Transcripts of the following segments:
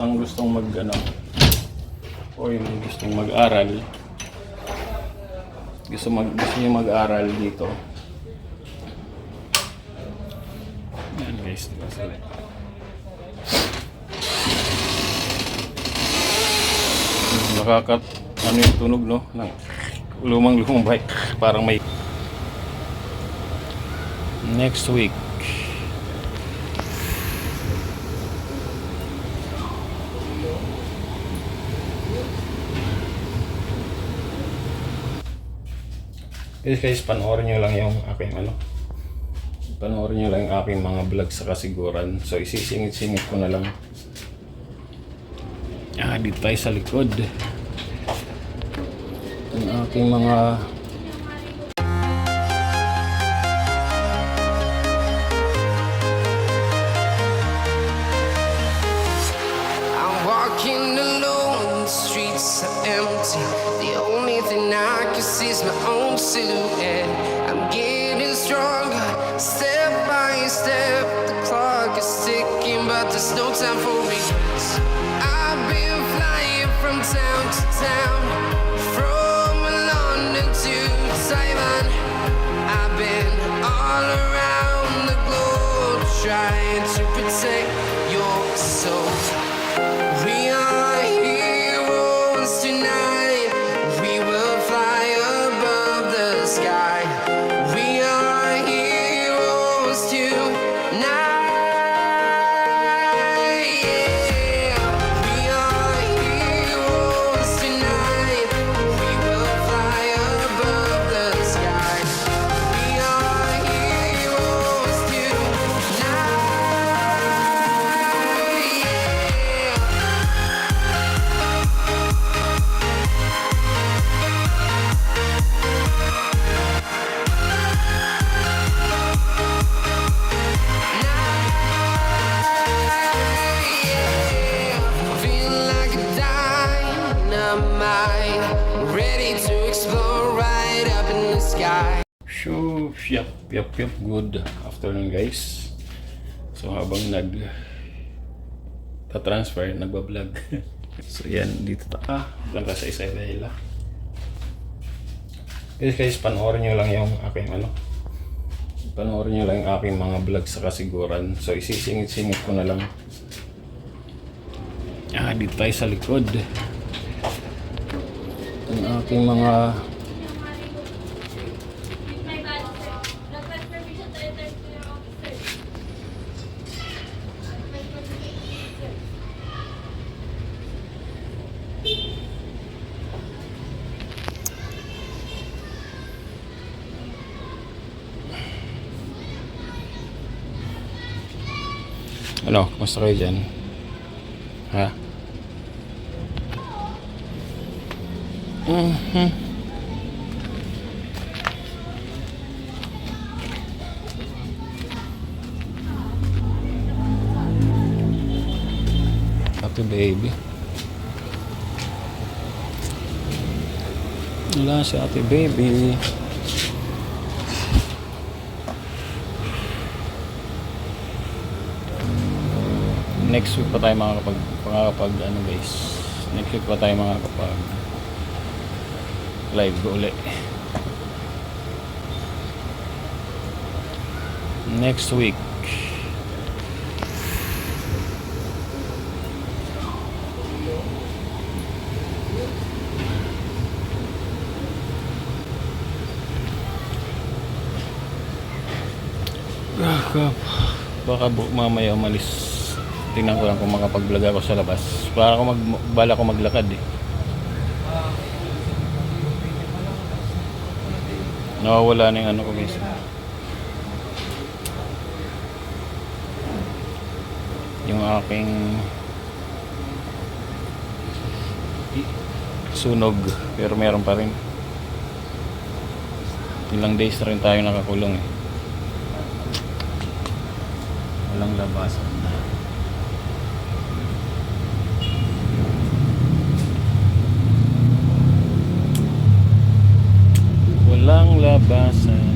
Ang gustong o yung gustong mag-aral, gusto niyo mag-aral dito. Yan guys, diba sila? Nakakat yung tunog no ng lumang bike, parang may next week. Guys, panoorin nyo lang yung aking panoorin nyo lang yung aking mga vlog sa kasiguran. So isisingit-singit ko na lang. Dito tayo sa likod. Yung aking mga I'm walking alone, the streets are empty. The only thing I can see is my own silhouette. I'm getting stronger, step by step. The clock is ticking, but there's no time for regrets. I've been flying from town to town, from London to Taiwan. I've been all around the globe, trying to protect your soul. We are heroes tonight. We will fly above the sky. We are heroes tonight. Yeah. We are heroes tonight. We will fly above the sky. We are heroes tonight. Yeah. Feel like a dynamite, ready to explode right up in the sky. So, yep, good afternoon guys. So habang transfer nagba-vlog. So yan, dito bangka sa Isabela. Guys, panoorin nyo lang yung aking panoorin nyo lang yung aking mga vlog sa kasiguran. So isisingit-singit ko na lang. Dito tayo sa likod. Yung aking mga kumusta kayo dyan? Happy baby. Wala si ate baby. Next week pa tayo makakapag guys. Next week pa tayo makakapag live uli. Next week. Baka mamaya umalis. Tingnan ko lang kung makapag-vlog ako sa labas. Bala ko maglakad eh. Nawawala na yung ko guys. Yung aking sunog. Pero meron pa rin. Ilang days na rin tayo nakakulong eh. Walang labasan na. Walang labasan.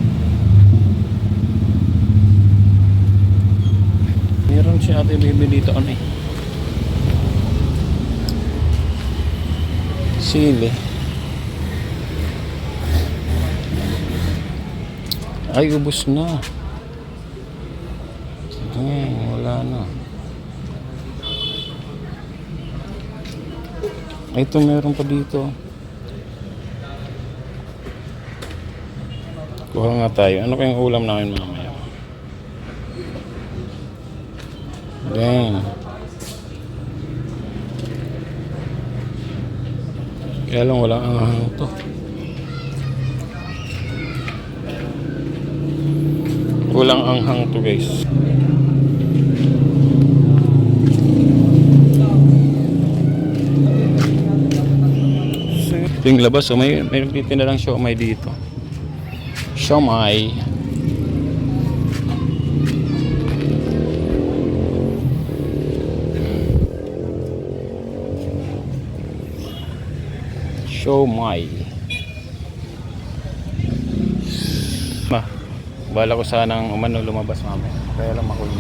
Meron si ate baby dito ano eh. sili. Ay, ubos na. Wala na. Ay, ito meron pa dito. Kuha nga tayo. Ano kayong ulam namin mamaya? Dang. Kaya lang walang anghang to. Walang anghang to, guys. So, ito yung labas. So, may titinda lang siomay dito. Siomay. Siomay. Bala ko sanang umano lumabas mamaya. Kaya lang makulit.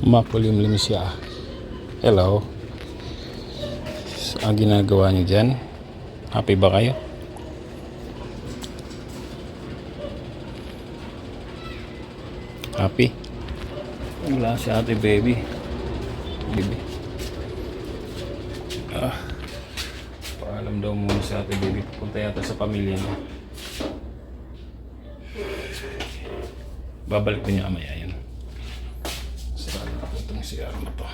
Makulimlim siya. Hello. So, ang ginagawa niyo dyan? Happy ba kayo? Happy? Wala si ate baby. Baby. Paalam daw muna si ate baby. Punta yata sa pamilya niya. Babalik din niya amaya yan. Itong CR na to.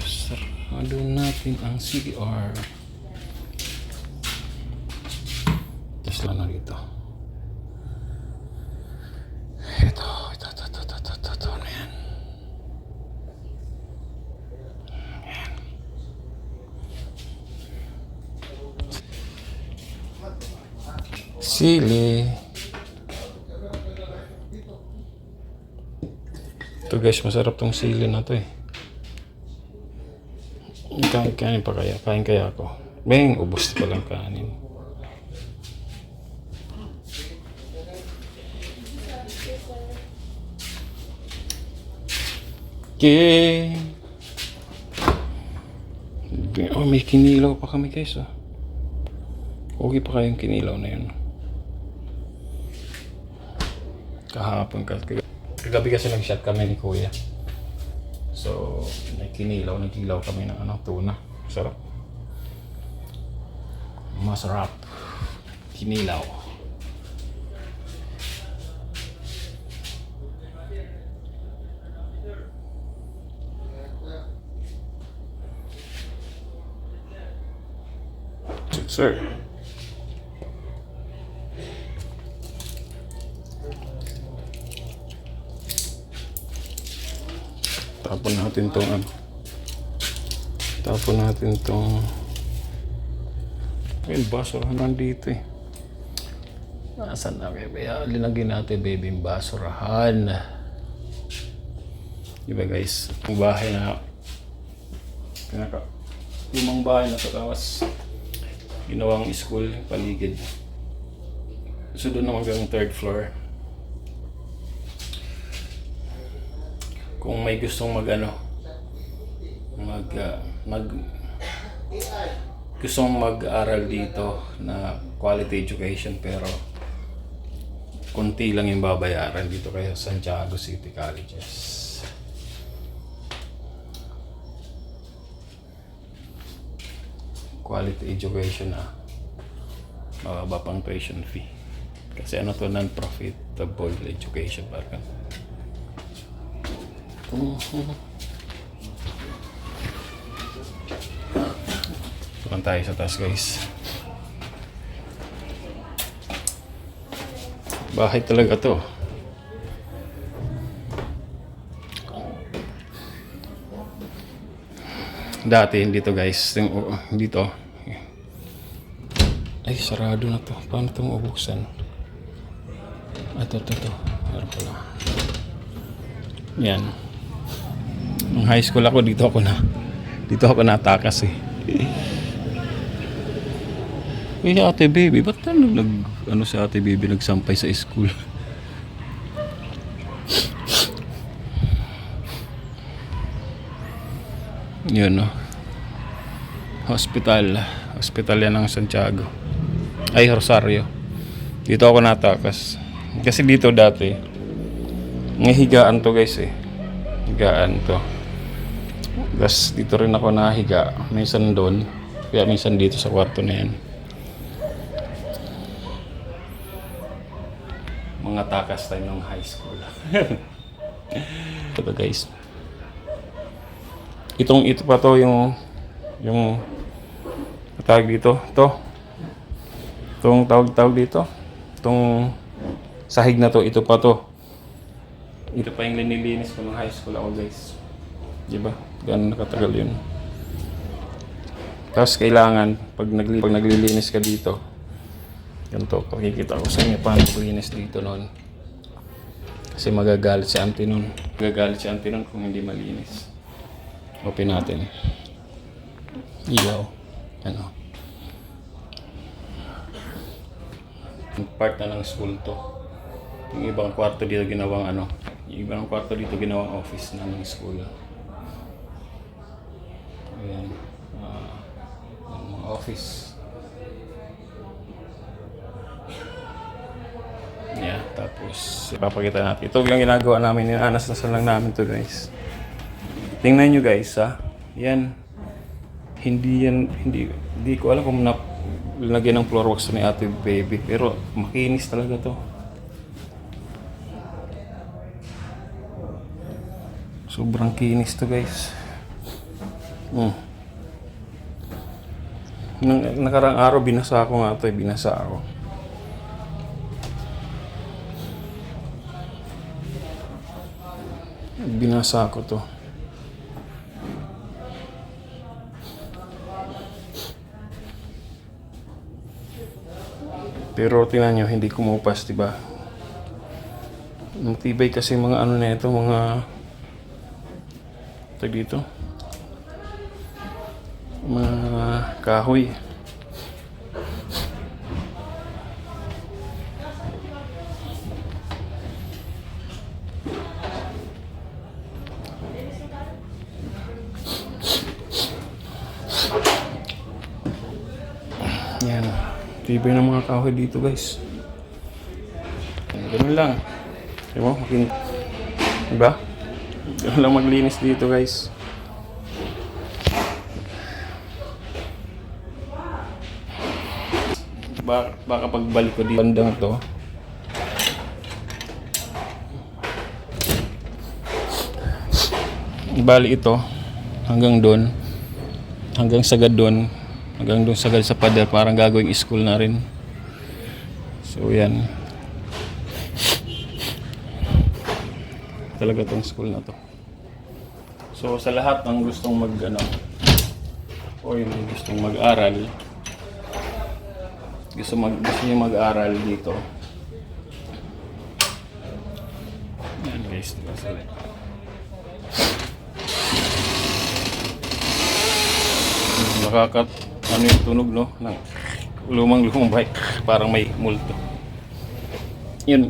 Sarado natin ang CR. Tapos lang na dito. Ito. Ano yan? Yan. Sili. Ito guys, masarap tong sili na to eh. Kain pa kaya? Kain kaya ako? Beng, ubos pa lang kanin. Okay. Oh, may kinilaw pa kami guys oh. Okay pa kayong kinilaw na yun. Kahapon kagabi kasi nag-shot kami ni Kuya. So, nagkilaw kami ng tuna. Sarap. Masarap. Kinilaw. Sir. Tapon natin tong may basurahan nandito eh. Nasaan na kaya linagyan natin baby yung basurahan. Diba guys, yung bahay na lumang bahay na tapos ginawang school paligid. So doon naman hanggang 3rd floor. Kung may gustong gustong mag-aral dito na quality education pero konti lang yung babayaran dito kaya Santiago City Colleges. Quality education na mababa pang tuition fee kasi to non-profitable education parang. Tukan tayo sa taas guys. Bahay talaga to. Dati dito guys, dito Ay, sarado na to. Paano itong ubuksan? Ito. Meron pala. Yan. Nung high school ako, dito ako natakas eh. Eh, ate baby, ba't si ate baby nagsampay sa school? Yun, no? Hospital yan ng Santiago. Ay, Rosario. Dito ako natakas. Kasi dito dati, higaan to guys eh. Higaan to. Tapos dito rin ako nahiga. Minsan doon. Kaya minsan dito sa kwarto na yan. Mga takas tayo ng high school. Ito guys. Ito pa to yung tawag dito. Itong tawag dito. Itong sahig na to. Ito pa yung linilinis ko ng high school ako guys. Diba? Gano'n nakatagal yun. Tapos kailangan pag naglilinis ka dito, ganito, pakikita ko sa inyo paano maglinis dito noon. Kasi magagalit si auntie noon. Kung hindi malinis. Open natin. Ilaw. Ano? Part na ng school to. Yung ibang kwarto dito ginawang office na ng school. Ayan. Mga office. Yeah, tapos ipapakita natin. Ito yung ginagawa namin. Inaanasnasan lang namin to guys. Tingnan nyo guys ha. Yan. Hindi ko alam kung lagyan ng floor wax ni ate baby. Pero makinis talaga to. Sobrang kinis to guys. Nakarang araw binasa ako nga to. Binasa ko to. Pero tingnan nyo, hindi kumupas, diba? Matibay kasi mga ano na ito, mga dito. Mga kahoy. Yan. Tibay ng mga kahoy dito guys. Ganun lang. Diba? Diba? Ganun lang maglinis dito guys. Baka pagbalik ko dito bandang to. Bali ito hanggang doon. Hanggang sagad doon. Hanggang doon sagad sa pader, parang gagawing school na rin. So yan. Talaga tong school na to. So sa lahat ng gustong o yung gustong mag-aral, gusto niyo mag-aral dito. Yan guys, diba sila? Ano yung tunog no? Ng lumang bike. Parang may multo. Yun,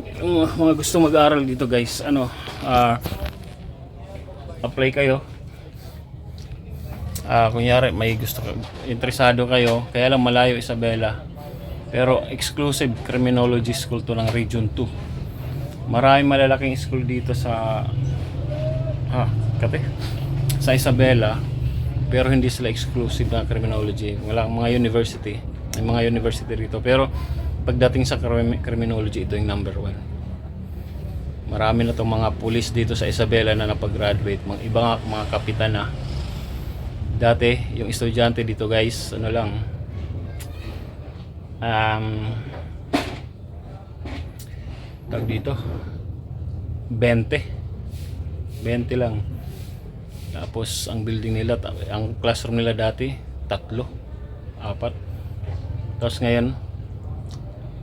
mga gusto mag-aaral dito guys, apply kayo. Kunyari may interesado kayo, kaya lang malayo Isabela. Pero exclusive criminology school to ng Region 2. Maraming malalaking school dito sa sa Isabela. Pero hindi sila exclusive na criminology. Wala mga university. May mga university rito. Pero pagdating sa criminology, ito yung number 1. Marami na itong mga pulis dito sa Isabela na napag-graduate. Mga kapitan na. Dati, yung estudyante dito guys, tag dito 20 lang. Tapos ang building nila, ang classroom nila dati 3, 4. Tapos ngayon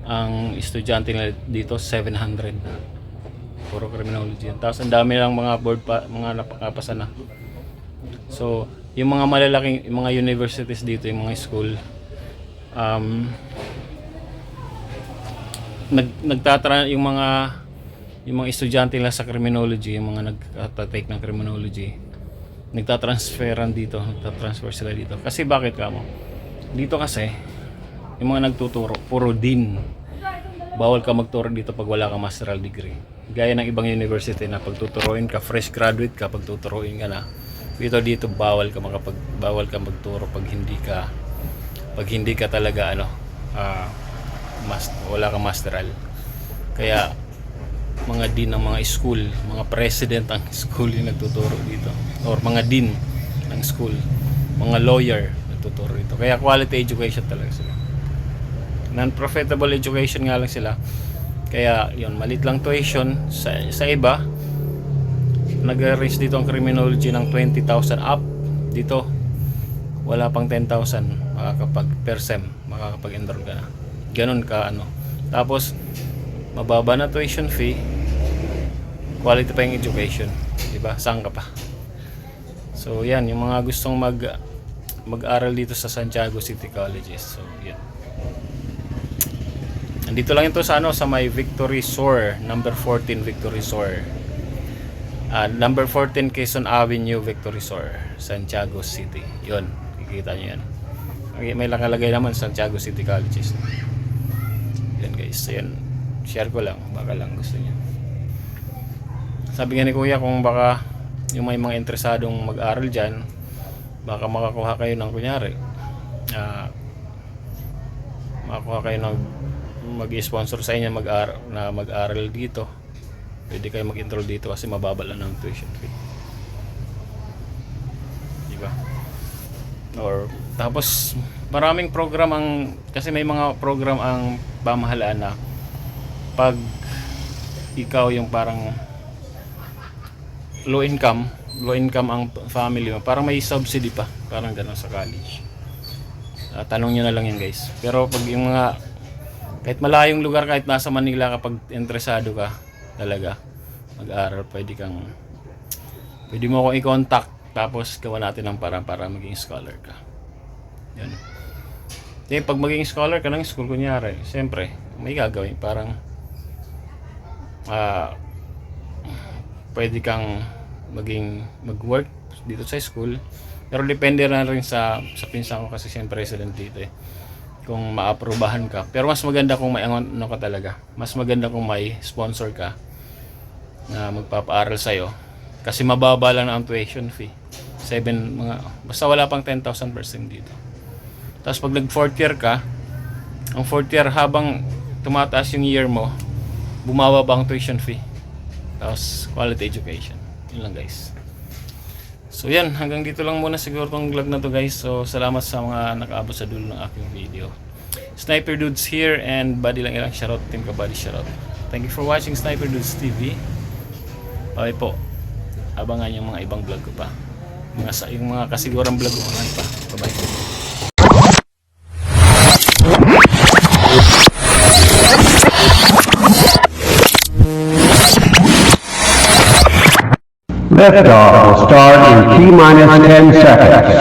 ang estudyante nila dito 700 na. Puro criminology yan. Tapos ang dami lang mga mga napakapasa na. So, yung mga malalaking, yung mga universities dito, yung mga school, yung mga estudyante nila sa criminology, yung mga nagtatake ng criminology, nagtatransfer sila dito. Kasi bakit kamo? Dito kasi, yung mga nagtuturo, puro din. Bawal ka magturo dito pag wala kang masteral degree. Gaya ng ibang university na pagtuturuin ka, fresh graduate ka, pagtuturuin ka na. Dito bawal ka magturo pag hindi ka talaga wala kang masteral. Kaya mga dean ng mga school, mga president ng school yung nagtuturo dito, or mga dean ng school, mga lawyer nagtuturo dito. Kaya quality education talaga sila. Non-profitable education nga lang sila. Kaya yun, malit lang tuition. Sa iba, nag-range dito ang criminology ng 20,000 up. Dito, wala pang 10,000 per sem, makakapag-enroll ka na. Ganun ka Tapos, mababa na tuition fee, quality pa yung education. Diba? Saan ka pa? So, yan. Yung mga gustong mag-aral dito sa Santiago City Colleges. So, yan. Nandito lang ito sa may Victory Shore, number 14 Victory Shore. Number 14 Quezon Avenue, Victory Shore, Santiago City. 'Yon, kikita niyo 'yan. May nakalagay naman Santiago City Colleges. Yan guys, yan. Share ko lang, baka lang gusto niyo. Sabi nga ni Kuya, kung baka yung may mga interesadong mag-aral diyan, baka makakuha kayo ng kunyari. Makakuha kayo ng mag-sponsor sa inyo mag-aral dito. Pwede kayo mag-enroll dito kasi mababa lang ng tuition fee. Diba? Or tapos maraming program kasi may mga program ang pamahalaan na pag ikaw yung parang low income ang family mo, parang may subsidy pa, parang gano'n sa college. Tanong nyo na lang yan guys. Pero pag yung mga kahit malayong lugar, kahit nasa Manila, kapag interesado ka talaga mag-aral, pwede mo akong i-contact, tapos gawa natin ng parang para maging scholar ka. Yan. Then pag maging scholar ka ng school, kunyari, siyempre may gagawin, parang pwede kang mag-work dito sa school, pero depende na rin sa pinsan ko, kasi siyempre resident dito kung maaprubahan ka. Pero mas maganda kung may ka talaga. Mas maganda kung may sponsor ka na magpapaaral sa'yo. Kasi mababa lang ang tuition fee. Basta wala pang 10,000 per sem dito. Tapos pag nag-4th year ka, ang 4th year habang tumataas yung year mo, bumaba ang tuition fee. Tapos quality education. Yun lang guys. So yan, hanggang dito lang muna siguro tong vlog na to guys. So salamat sa mga nakaabot sa dulo ng aking video. Sniper Dudes here, and body lang ilang shoutout, Team Kabady shoutout. Thank you for watching Sniper Dudes TV. Bye po. Abangan yung mga ibang vlog ko pa. Yung mga kasigurang vlog ko pa. Bye bye. Liftoff will start in T-minus 10 seconds.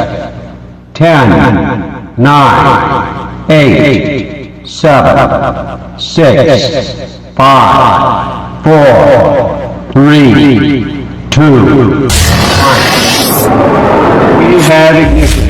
10, 9, 8, 7, 6, 5, 4, 3, 2, 1. We have ignition.